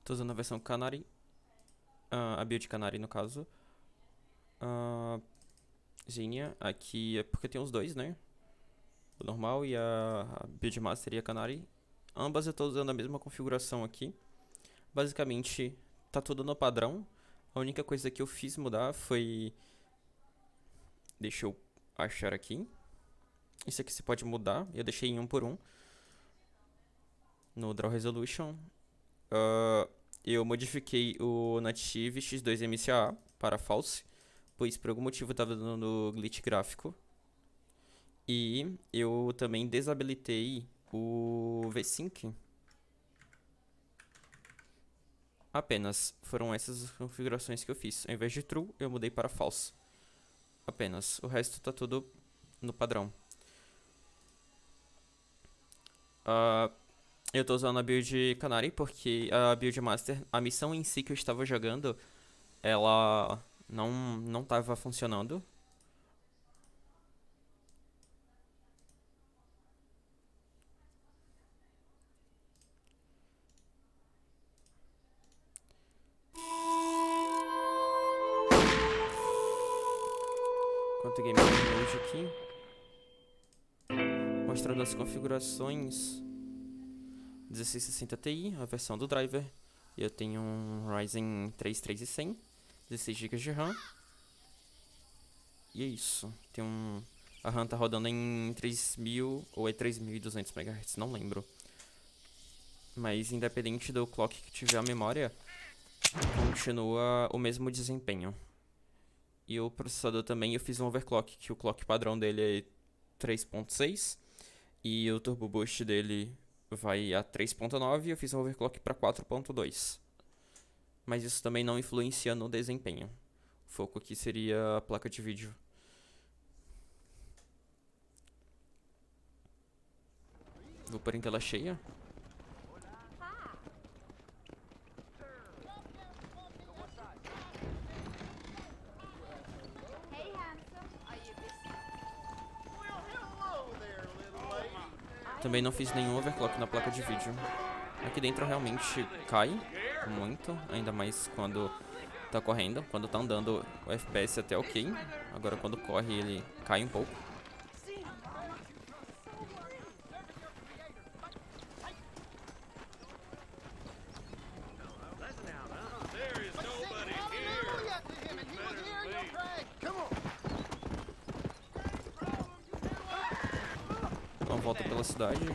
Tô usando a versão Canary, a build Canary no caso. Xenia, aqui é porque tem os dois, né? O normal e a build Master e a Canary. Ambas eu tô usando a mesma configuração aqui. Basicamente, tá tudo no padrão. A única coisa que eu fiz mudar foi... Deixa eu achar aqui. Isso aqui você pode mudar. Eu deixei em 1 por 1. No Draw Resolution. Eu modifiquei o Native X2MCA para False, pois por algum motivo estava dando glitch gráfico. E eu também desabilitei o V-Sync. Apenas foram essas as configurações que eu fiz. Ao invés de True, eu mudei para False. Apenas. O resto tá tudo no padrão. Eu tô usando a build Canary porque a build Master, a missão em si que eu estava jogando, ela não tava funcionando. Enquanto o game hoje aqui, mostrando as configurações 1660ti, a versão do driver. Eu tenho um Ryzen 3 3100, 16 GB de RAM. E é isso. Tem a RAM tá rodando em 3000 ou é 3200 MHz, não lembro. Mas independente do clock que tiver a memória, continua o mesmo desempenho. E o processador também eu fiz um overclock, que o clock padrão dele é 3.6 e o turbo boost dele vai a 3.9 e eu fiz um overclock para 4.2. Mas isso também não influencia no desempenho. O foco aqui seria a placa de vídeo. Vou pôr em tela cheia. Também não fiz nenhum overclock na placa de vídeo. Aqui dentro realmente cai muito, ainda mais quando tá correndo. Quando tá andando o FPS até ok. Agora quando corre ele cai um pouco. Então volta pela cidade.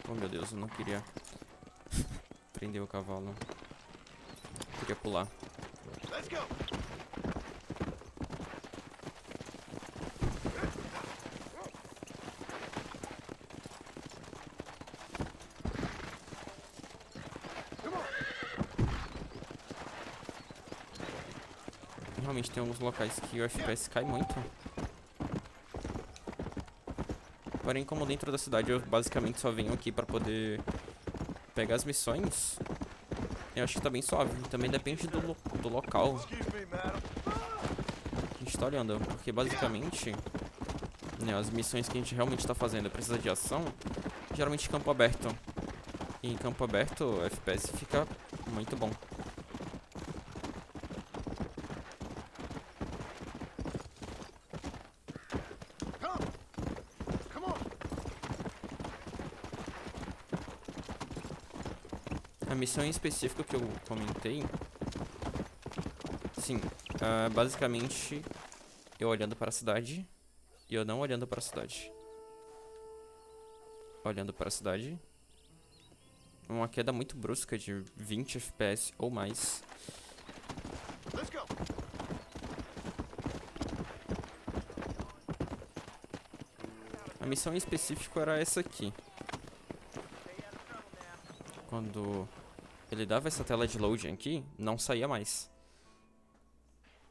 Oh meu Deus, eu não queria prender o cavalo. Eu queria pular. Realmente tem alguns locais que o FPS cai muito. Porém, como dentro da cidade eu basicamente só venho aqui pra poder pegar as missões, eu acho que tá bem suave. Também depende do local que a gente tá olhando. Porque basicamente, né, as missões que a gente realmente tá fazendo precisa de ação, geralmente campo aberto. E em campo aberto o FPS fica muito bom. A missão em específico que eu comentei, sim, basicamente eu olhando para a cidade e eu não olhando para a cidade. Olhando para a cidade, uma queda muito brusca de 20 FPS ou mais. A missão em específico era essa aqui. Quando ele dava essa tela de loading aqui, não saía mais.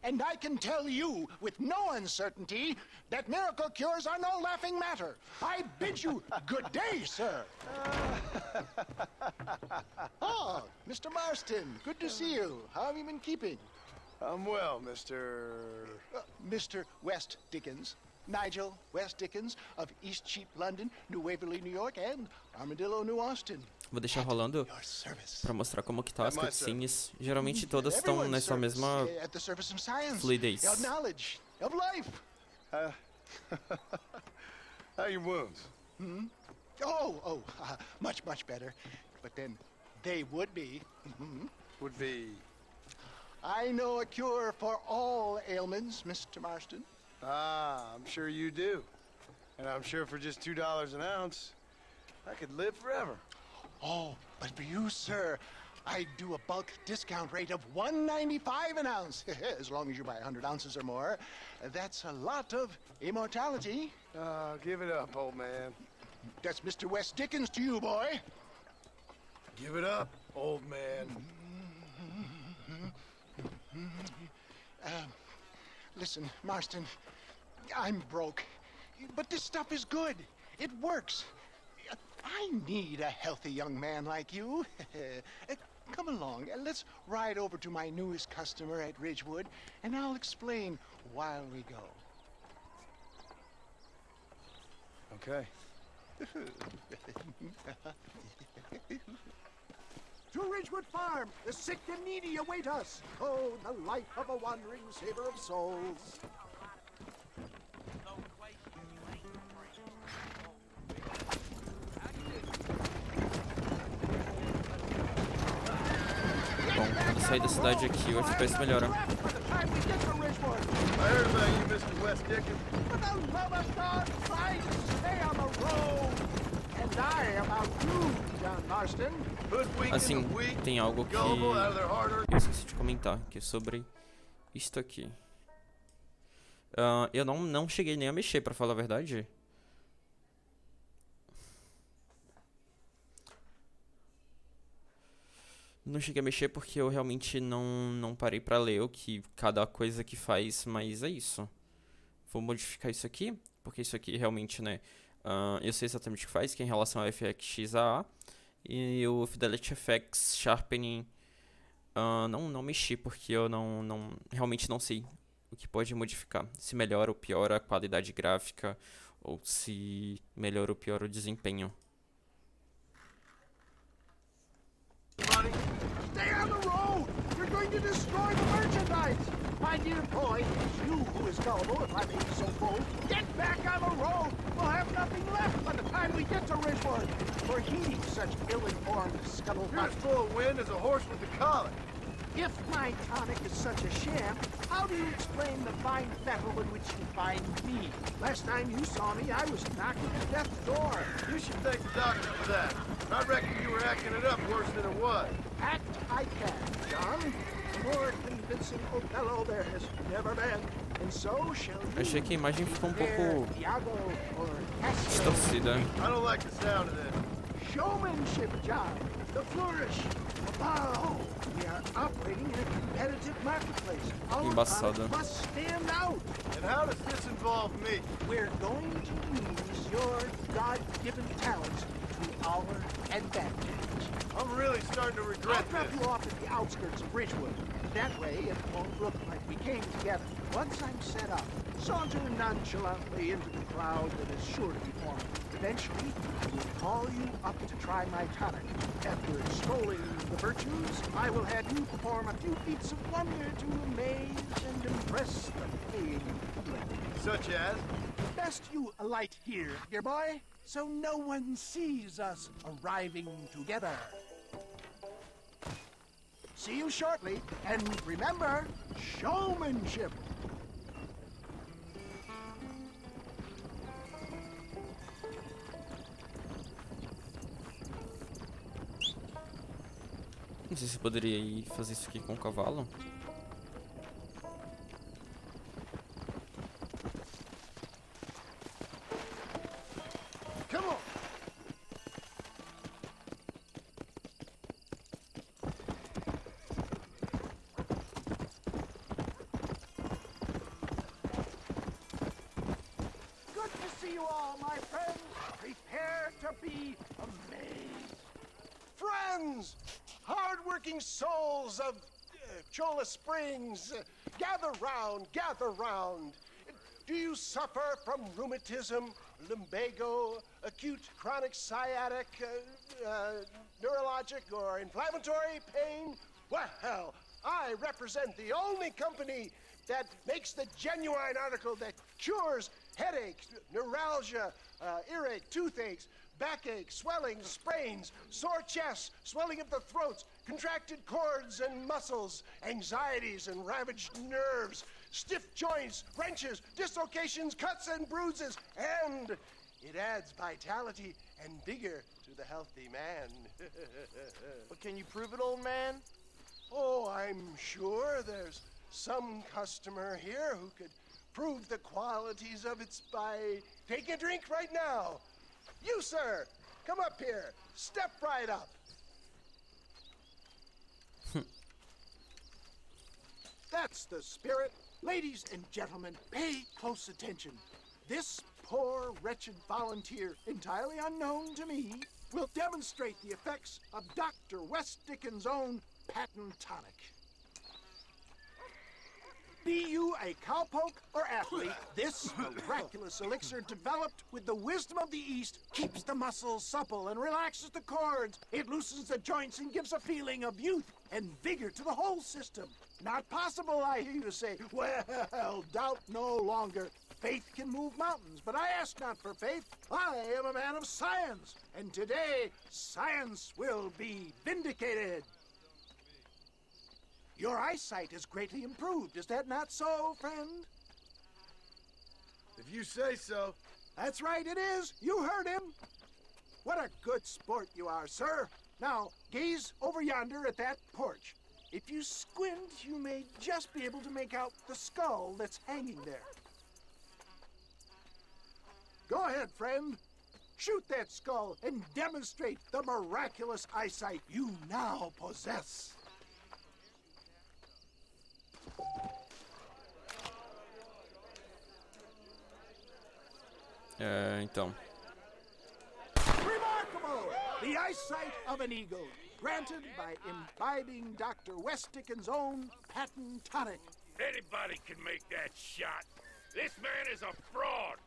And I can tell you with no uncertainty that miracle cures are no laughing matter. I bid you good day, sir. Oh, Mr. Marston, good to see you. How have you been keeping? I'm well, Mr. Mr. West Dickens. Nigel West Dickens of Eastcheap, London, New Waverly, New York, and Armadillo, New Austin. Vou deixar rolando Your service. pra mostrar como que tá as At my cutscenes. Geralmente todas estão Everyone's nessa service, mesma at the service of science, fluidez. of knowledge, of life. How are your wounds? Much, much better. But then they would be. Would be... I know a cure for all ailments, Mr. Marston. Ah, I'm sure you do. And I'm sure for just $2 an ounce, I could live forever. Oh, but for you, sir, I do a bulk discount rate of $1.95 an ounce. As long as you buy 100 ounces or more. That's a lot of immortality. Give it up, old man. That's Mr. West Dickens to you, boy. Give it up, old man. Listen, Marston, I'm broke, but this stuff is good. It works. I need a healthy young man like you. Come along, let's ride over to my newest customer at Ridgewood, and I'll explain while we go. Okay. To Ridgewood Farm, the sick and needy await us. Oh, the life of a wandering saver of souls. Bom, quando sair da cidade aqui, o FPS melhora. I heard about you, Mr. West Dickens. For the love of God, try to stay on the road. And I about you, John Marston. Assim, tem algo que Gullible out of their hard earned... eu esqueci de comentar, que é sobre isto aqui. Eu não cheguei nem a mexer, pra falar a verdade. Não cheguei a mexer porque eu realmente não parei pra ler o que cada coisa que faz, mas é isso. Vou modificar isso aqui, porque isso aqui realmente, né, eu sei exatamente o que faz, que é em relação ao FXAA. E o Fidelity FX Sharpening, não mexi, porque eu realmente não sei o que pode modificar. Se melhora ou piora a qualidade gráfica, ou se melhora ou piora o desempenho. Stay on the road! You're going to destroy the merchandise! My dear boy, it's you who is gullible, if I may be so bold. Get back on the road! We'll have nothing left by the time we get to Ridgewood. For heeding such ill-informed scuttlebutt. You're as full of wind as a horse with the colic. If my tonic is such a sham, how do you explain the fine fettle in which you find me? Last time you saw me, I was knocking at death's door. You should thank the doctor for that. I reckon you were acting it up worse than it was. Act I can, John. A more convincing Othello there has never been. And so shall you. Achei que a imagem ficou um pouco Iago or Cassio. distorcida. I don't like the sound of this. Showmanship, John. The flourish. The bow. We are operating in a competitive marketplace. Our Embaçada. product must stand out. And how does this involve me? We're going to use your God-given talents to our advantage. I'm really starting to I'll regret drop this. you off at the outskirts of Ridgewood. That way, it won't look like we came together. Once I'm set up, saunter nonchalantly into the crowd that is sure to be forming. Eventually, I will call you up to try my tonic. After extolling the virtues, I will have you perform a few feats of wonder to amaze and impress the paying public. Such as? Best you alight here, dear boy, so no one sees us arriving together. See you shortly, and remember, showmanship. Não sei se eu poderia ir fazer isso aqui com o cavalo. Come on. Good to see you all, my friends. Prepare to be amazed. Friends, hard-working souls of Cholla Springs, gather round, gather round. Do you suffer from rheumatism, lumbago, acute chronic sciatic, neurologic, or inflammatory pain? Well, I represent the only company that makes the genuine article that cures headaches, neuralgia, earache, toothaches, backache, swelling, sprains, sore chests, swelling of the throats, contracted cords and muscles, anxieties and ravaged nerves, stiff joints, wrenches, dislocations, cuts and bruises, and it adds vitality and vigor to the healthy man. But can you prove it, old man? Oh, I'm sure there's some customer here who could prove the qualities of it by taking a drink right now. You, sir, come up here. Step right up. That's the spirit. Ladies and gentlemen, pay close attention. This poor, wretched volunteer, entirely unknown to me, will demonstrate the effects of Dr. West Dickens' own patent tonic. Be you a cowpoke or athlete, this miraculous elixir developed with the wisdom of the East keeps the muscles supple and relaxes the cords. It loosens the joints and gives a feeling of youth and vigor to the whole system. Not possible, I hear you say. Well, doubt no longer. Faith can move mountains, but I ask not for faith. I am a man of science, and today science will be vindicated. Your eyesight is greatly improved. Is that not so, friend? If you say so. That's right, it is. You heard him. What a good sport you are, sir. Now, gaze over yonder at that porch. If you squint, you may just be able to make out the skull that's hanging there. Go ahead, friend. Shoot that skull and demonstrate the miraculous eyesight you now possess. Então. Remarkable! The eyesight of an eagle, granted by imbibing Dr. West Dickens' own patent tonic. Anybody can make that shot. This man is a fraud.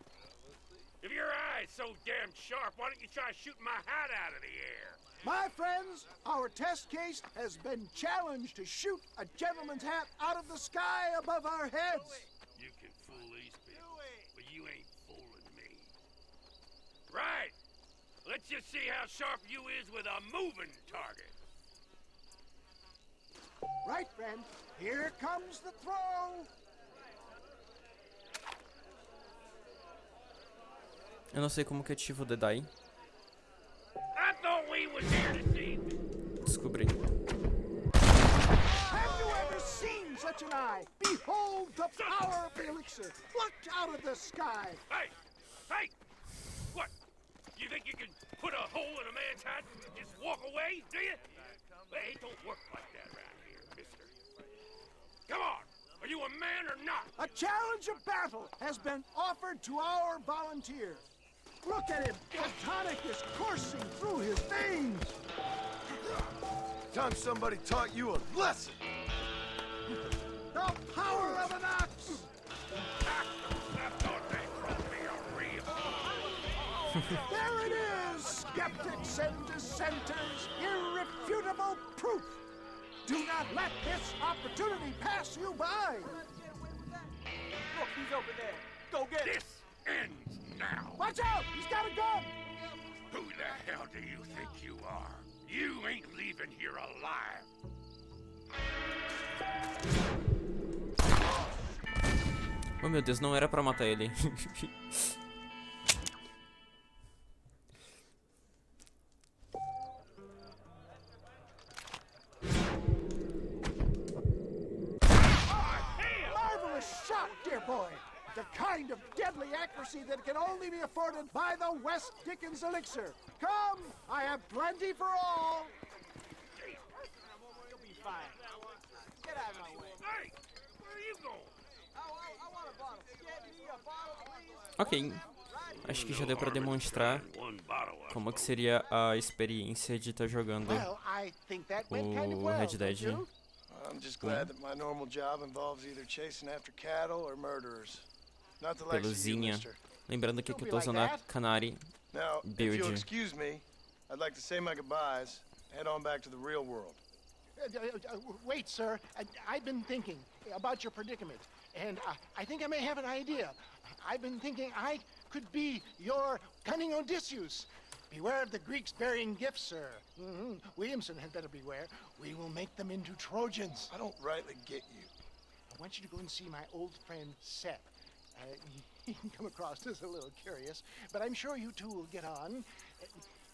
If your eye's so damn sharp, why don't you try shooting my hat out of the air? My friends, our test case has been challenged to shoot a gentleman's hat out of the sky above our heads. You can fool these people, but you ain't fooling me. Right. Let's just see how sharp you is with a moving target. Right, friend. Here comes the throw. Eu não sei como que ativa o Dead Eye. I thought we was here to see. Descobri. Have you ever seen such an eye? Behold the power of the elixir, plucked out of the sky. Hey! Hey! What? You think you can put a hole in a man's hat and just walk away, do you? Well, it don't work like that around here, mister. Come on! Are you a man or not? A challenge of battle has been offered to our volunteer. Look at him. The tonic is coursing through his veins. Time somebody taught you a lesson. The power of an ox. I thought they told me a real. There it is, skeptics and dissenters. Irrefutable proof. Do not let this opportunity pass you by. Look, he's over there. Go get him. This ends now. Watch out! He's got a gun! Who the hell do you think you are? You ain't leaving here alive. Oh meu Deus, não era pra matar ele. Marvelous shot, dear boy. The kind of deadly accuracy that can only be afforded by the West Dickens elixir. Come, I have plenty for all. You'll be fine. Get out of my way. Hey, where are you going? I want a bottle. Get me a bottle, please. Ok, acho que já deu pra demonstrar como que seria a experiência de estar jogando Well, I think that went kind of o well, Red don't Dead. you? I'm just glad that my normal job involves either chasing after cattle or murderers. Not the pelo likes of you, Xenia. mister. Lembrando que aqui eu tô usando a Canary Now, if build. you'll excuse me, I'd like to say my goodbyes, head on back to the real world. Wait, sir. I've been thinking about your predicament, and I think I may have an idea. I've been thinking I could be your cunning Odysseus. Beware of the Greeks burying gifts, sir. Williamson had better beware. We will make them into Trojans. I don't rightly get you. I want you to go and see my old friend Seth. He can come across as a little curious, but I'm sure you two will get on.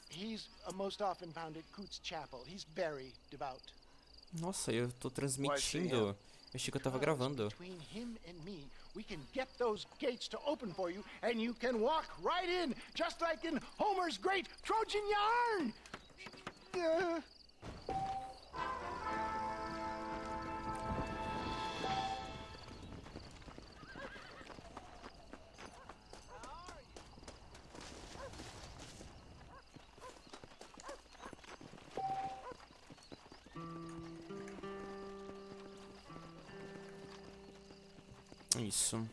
He's most often found at Coots Chapel. He's very devout. Nossa, eu tô transmitindo. Eu achei que eu tava gravando. Between him and me, we can get those gates to open for you, and you can walk right in, just like in Homer's great Trojan yarn. Isso.